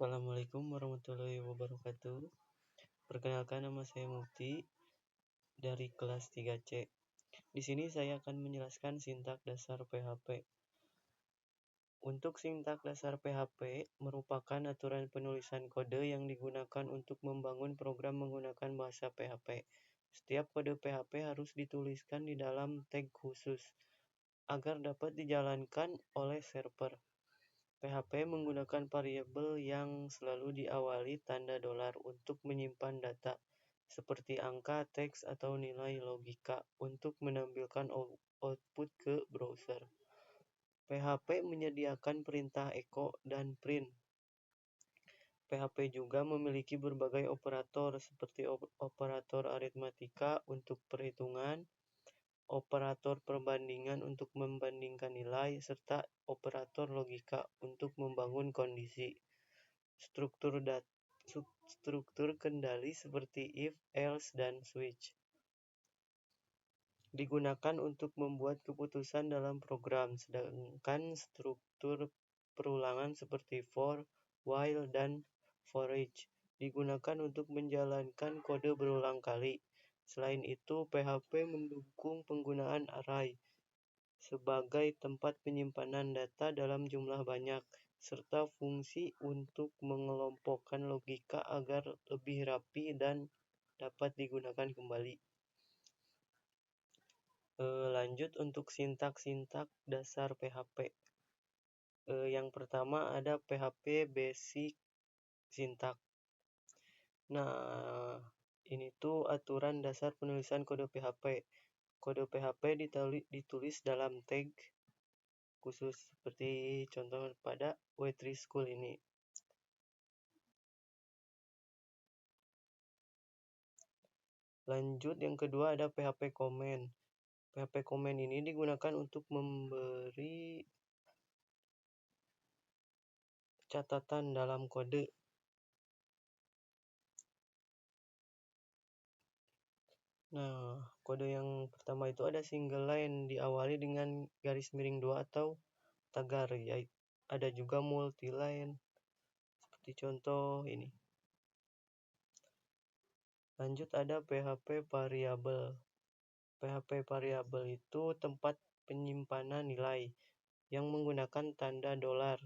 Assalamualaikum warahmatullahi wabarakatuh. Perkenalkan, nama saya Mufti dari kelas 3C. Di sini saya akan menjelaskan sintak dasar PHP. Untuk sintak dasar PHP merupakan aturan penulisan kode yang digunakan untuk membangun program menggunakan bahasa PHP. Setiap kode PHP harus dituliskan di dalam tag khusus agar dapat dijalankan oleh server. PHP menggunakan variabel yang selalu diawali tanda dolar untuk menyimpan data, seperti angka, teks, atau nilai logika untuk menampilkan output ke browser. PHP menyediakan perintah echo dan print. PHP juga memiliki berbagai operator seperti operator aritmatika untuk perhitungan, operator perbandingan untuk membandingkan nilai, serta operator logika untuk membangun kondisi. Struktur kendali seperti if, else, dan switch digunakan untuk membuat keputusan dalam program, sedangkan struktur perulangan seperti for, while, dan for each digunakan untuk menjalankan kode berulang kali. Selain itu, PHP mendukung penggunaan array sebagai tempat penyimpanan data dalam jumlah banyak, serta fungsi untuk mengelompokkan logika agar lebih rapi dan dapat digunakan kembali. Lanjut untuk sintak-sintak dasar PHP. Yang pertama ada PHP Basic Syntax. Nah, ini tuh aturan dasar penulisan kode PHP. Kode PHP ditulis dalam tag khusus seperti contoh pada W3 School ini. Lanjut, yang kedua ada PHP Comment. PHP Comment ini digunakan untuk memberi catatan dalam kode. Nah, kode yang pertama itu ada single line diawali dengan garis miring 2 atau tagar, yaitu ada juga multi line seperti contoh ini. Lanjut ada PHP variabel. PHP variabel itu tempat penyimpanan nilai yang menggunakan tanda dolar.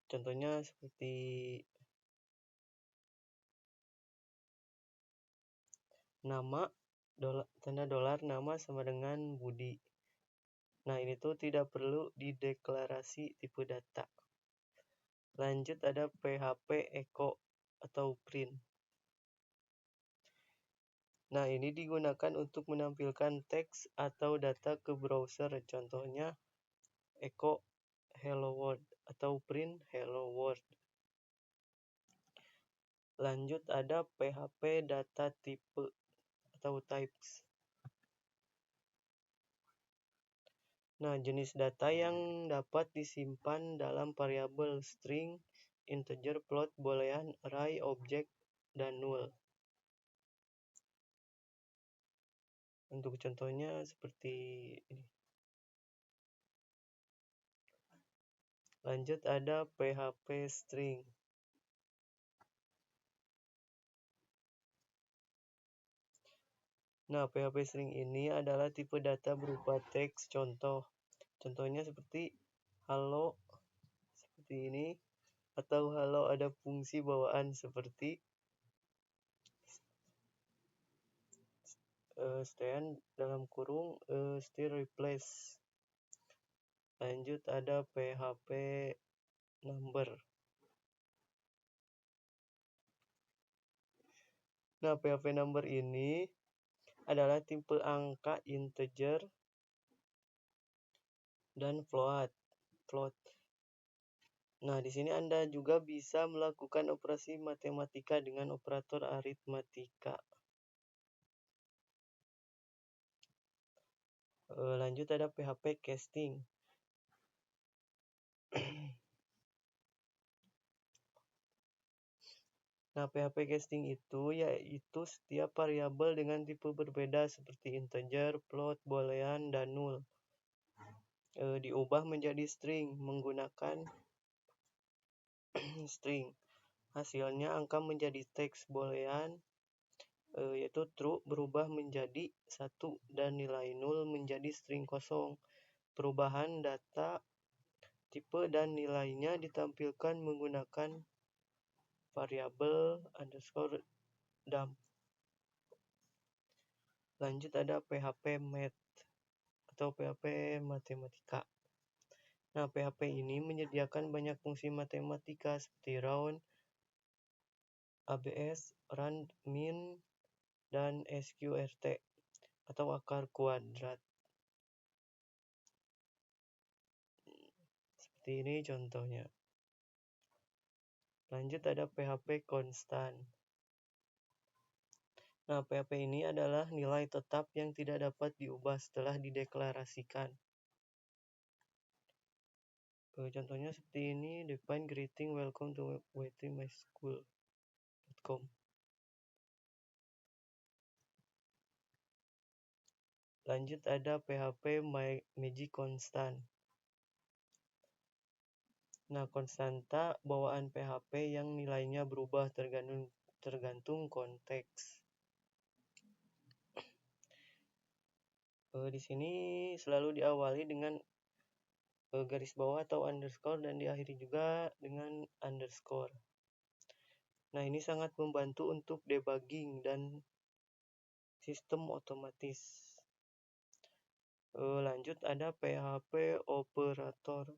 Contohnya seperti nama, tanda dolar nama sama dengan Budi. Nah, ini tuh tidak perlu dideklarasi tipe data. Lanjut ada PHP echo atau print. Nah, ini digunakan untuk menampilkan teks atau data ke browser. Contohnya echo hello world atau print hello world. Lanjut ada PHP data type atau types. Nah, jenis data yang dapat disimpan dalam variabel string, integer, float, boolean, array, object, dan null. Untuk contohnya seperti ini. Lanjut ada PHP string. Nah, PHP string ini adalah tipe data berupa teks contohnya seperti halo seperti ini, atau halo ada fungsi bawaan seperti stand dalam kurung still replace. Lanjut ada PHP number. Nah, PHP number ini adalah tipe angka integer dan float. Nah, di sini Anda juga bisa melakukan operasi matematika dengan operator aritmatika. Lanjut ada PHP casting. Nah, PHP casting itu yaitu setiap variabel dengan tipe berbeda seperti integer, float, boolean, dan null. diubah menjadi string menggunakan string. Hasilnya angka menjadi teks boolean, yaitu true berubah menjadi 1 dan nilai 0 menjadi string kosong. Perubahan data tipe dan nilainya ditampilkan menggunakan variabel underscore dump. Lanjut ada PHP Math atau PHP Matematika. Nah, PHP ini menyediakan banyak fungsi matematika seperti round, ABS, rand, min, dan SQRT atau akar kuadrat. Seperti ini contohnya. Lanjut ada PHP konstan. Nah, PHP ini adalah nilai tetap yang tidak dapat diubah setelah dideklarasikan. Contohnya seperti ini, define greeting welcome to waitingmyschool.com. Lanjut ada PHP magic constant. Nah, konstanta bawaan PHP yang nilainya berubah tergantung konteks. Di sini selalu diawali dengan garis bawah atau underscore dan diakhiri juga dengan underscore. Nah, ini sangat membantu untuk debugging dan sistem otomatis. Lanjut ada PHP operator.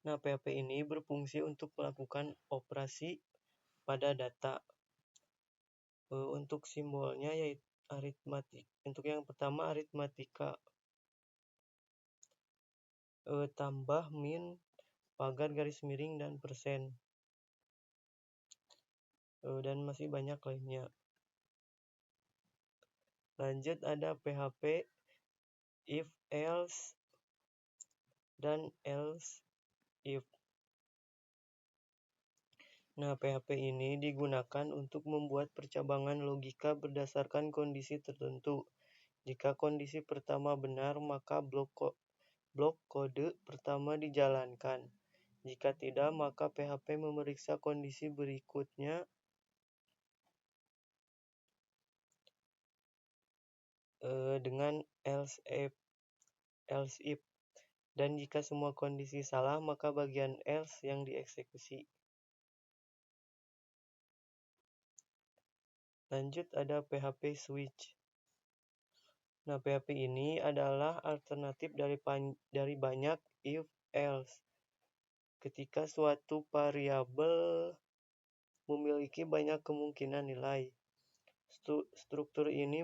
Nah, PHP ini berfungsi untuk melakukan operasi pada data. Untuk simbolnya yaitu aritmatik. Untuk yang pertama aritmatika. Tambah, min, pagar, garis miring, dan persen. Dan masih banyak lainnya. Lanjut ada PHP if else dan else if. Nah, PHP ini digunakan untuk membuat percabangan logika berdasarkan kondisi tertentu. Jika kondisi pertama benar, maka blok kode pertama dijalankan. Jika tidak, maka PHP memeriksa kondisi berikutnya dengan else if. Dan jika semua kondisi salah, maka bagian else yang dieksekusi. Lanjut ada PHP switch. Nah, PHP ini adalah alternatif dari banyak if else. Ketika suatu variabel memiliki banyak kemungkinan nilai, struktur ini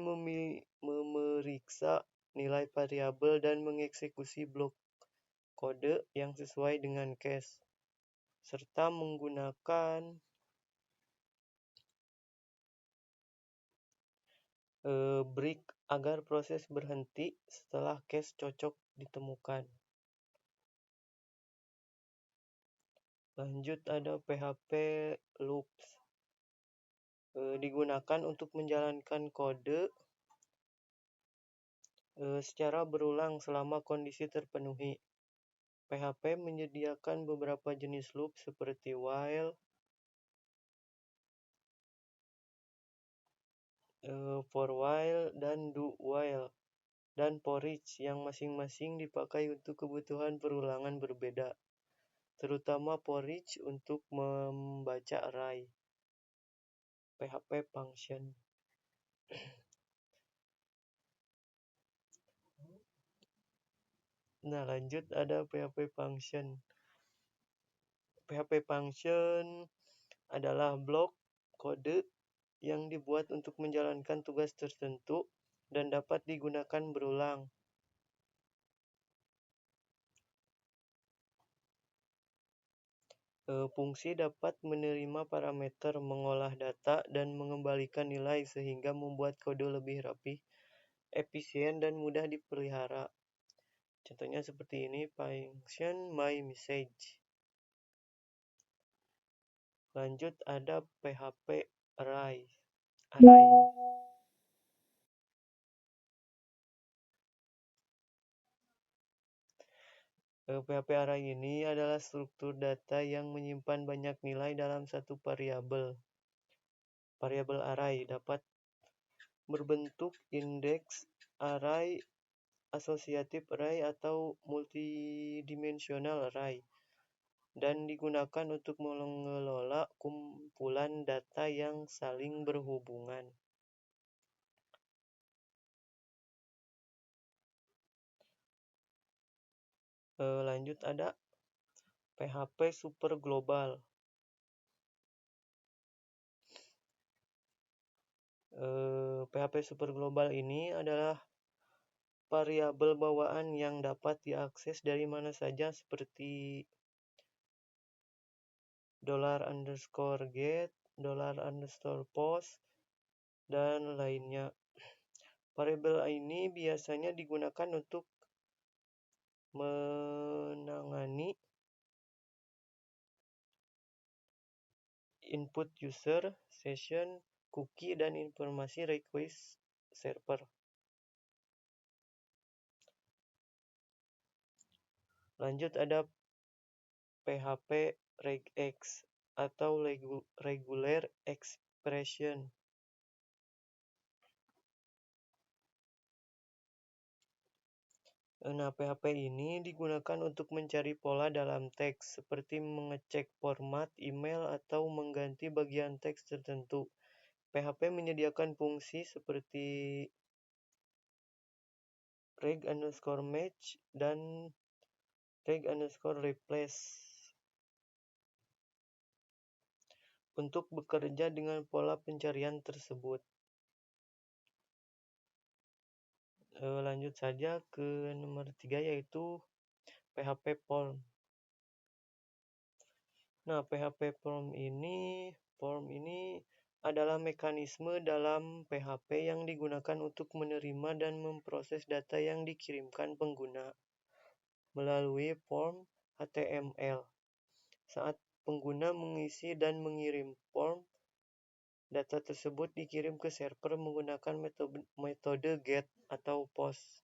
memeriksa nilai variabel dan mengeksekusi blok kode yang sesuai dengan case, serta menggunakan break agar proses berhenti setelah case cocok ditemukan. Lanjut ada PHP loops. Digunakan untuk menjalankan kode secara berulang selama kondisi terpenuhi. PHP menyediakan beberapa jenis loop seperti while, for while, dan do while, dan for each yang masing-masing dipakai untuk kebutuhan perulangan berbeda, terutama for each untuk membaca array. PHP function. Nah, lanjut ada PHP function. PHP function adalah blok kode yang dibuat untuk menjalankan tugas tertentu dan dapat digunakan berulang. Fungsi dapat menerima parameter, mengolah data, dan mengembalikan nilai sehingga membuat kode lebih rapi, efisien, dan mudah dipelihara. Contohnya seperti ini, function myMessage. Lanjut ada PHP array. PHP array ini adalah struktur data yang menyimpan banyak nilai dalam satu variabel. Variabel array dapat berbentuk indeks array, associative array, atau multidimensional array, dan digunakan untuk mengelola kumpulan data yang saling berhubungan. Lanjut ada PHP super global. PHP super global ini adalah variabel bawaan yang dapat diakses dari mana saja seperti $_get, $_post, dan lainnya. Variabel ini biasanya digunakan untuk menangani input user, session, cookie, dan informasi request server. Lanjut ada PHP regex atau regular expression. Nah, PHP ini digunakan untuk mencari pola dalam teks, seperti mengecek format email atau mengganti bagian teks tertentu. PHP menyediakan fungsi seperti reg_match dan reg_replace untuk bekerja dengan pola pencarian tersebut. Lanjut saja ke nomor 3, yaitu PHP form. Nah, PHP form ini adalah mekanisme dalam PHP yang digunakan untuk menerima dan memproses data yang dikirimkan pengguna melalui form HTML. Saat pengguna mengisi dan mengirim form, data tersebut dikirim ke server menggunakan metode GET atau POST.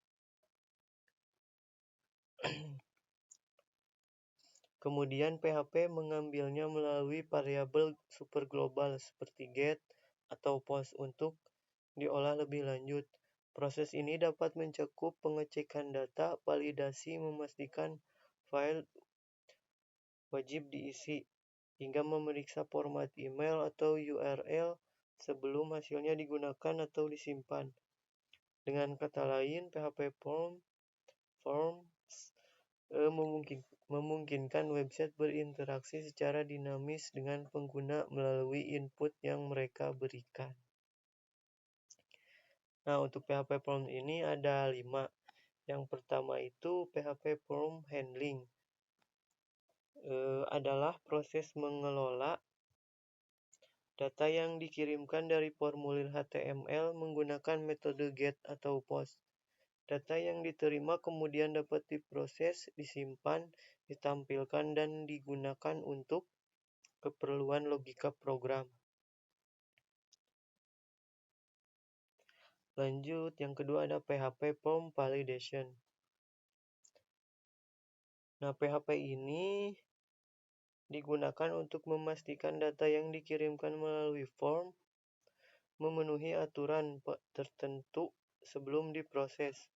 Kemudian PHP mengambilnya melalui variabel superglobal seperti GET atau POST untuk diolah lebih lanjut. Proses ini dapat mencakup pengecekan data, validasi, memastikan file wajib diisi, hingga memeriksa format email atau URL sebelum hasilnya digunakan atau disimpan. Dengan kata lain, PHP Forms memungkinkan website berinteraksi secara dinamis dengan pengguna melalui input yang mereka berikan. Nah, untuk PHP Form ini ada 5. Yang pertama itu PHP Form Handling. Adalah proses mengelola data yang dikirimkan dari formulir HTML menggunakan metode GET atau POST. Data yang diterima kemudian dapat diproses, disimpan, ditampilkan, dan digunakan untuk keperluan logika program. Lanjut, yang kedua ada PHP Form Validation. Nah, PHP ini digunakan untuk memastikan data yang dikirimkan melalui form memenuhi aturan tertentu sebelum diproses.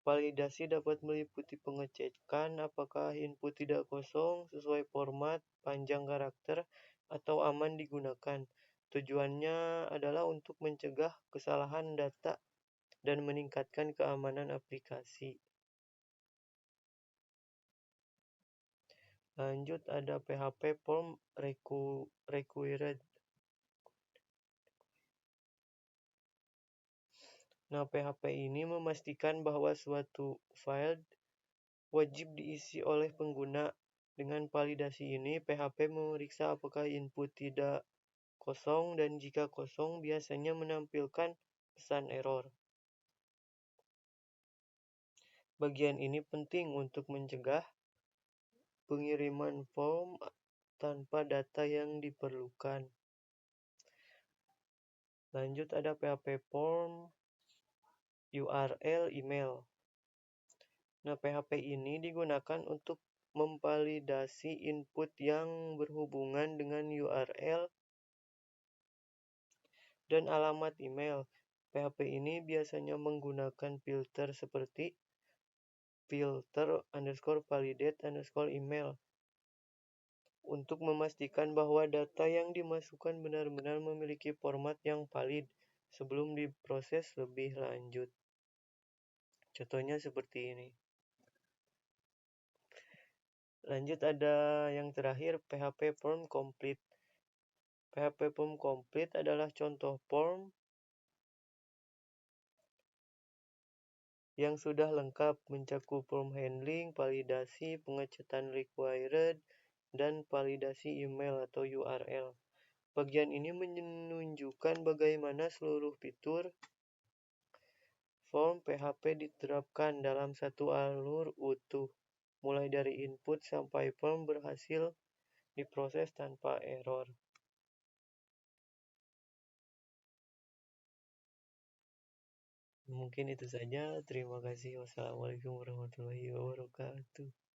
Validasi dapat meliputi pengecekan apakah input tidak kosong, sesuai format, panjang karakter, atau aman digunakan. Tujuannya adalah untuk mencegah kesalahan data dan meningkatkan keamanan aplikasi. Lanjut ada PHP Form Required. Nah, PHP ini memastikan bahwa suatu file wajib diisi oleh pengguna. Dengan validasi ini, PHP memeriksa apakah input tidak kosong, dan jika kosong, biasanya menampilkan pesan error. Bagian ini penting untuk mencegah pengiriman form tanpa data yang diperlukan. Lanjut ada PHP Form URL Email. Nah, PHP ini digunakan untuk memvalidasi input yang berhubungan dengan URL dan alamat email. PHP ini biasanya menggunakan filter seperti filter_validate_email untuk memastikan bahwa data yang dimasukkan benar-benar memiliki format yang valid sebelum diproses lebih lanjut. Contohnya seperti ini. Lanjut ada yang terakhir, PHP Form Complete. PHP Form Complete adalah contoh form yang sudah lengkap, mencakup form handling, validasi, pengecetan required, dan validasi email atau URL. Bagian ini menunjukkan bagaimana seluruh fitur form PHP diterapkan dalam satu alur utuh, mulai dari input sampai form berhasil diproses tanpa error. Mungkin itu saja. Terima kasih. Wassalamualaikum warahmatullahi wabarakatuh.